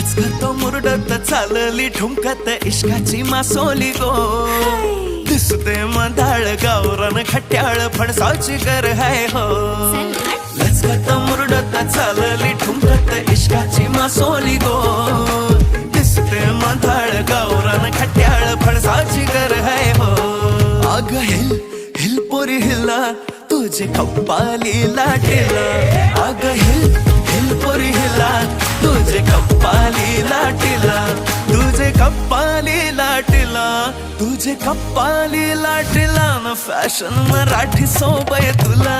लचकत मुरडत चालली ठुमकत इश्काची मासोली गो दिसते मधाळ गावरान खट्याळ फणसाची गर हाय हो लचकत मुरडत चालली ठुमकत इश्काची मासोली गो दिसते मधाळ गावरान खट्याळ फणसाची गर हाय हो अग हिल हिल पोरी हिला तुझे कप्पाली लाटेला अग हिल हिल पोरी हिला तुझे कप्पाली लाटेला तुझे कप्पाली लाटेला तुझे कप्पाली लाटेला न फॅशन मराठी सोबय तुला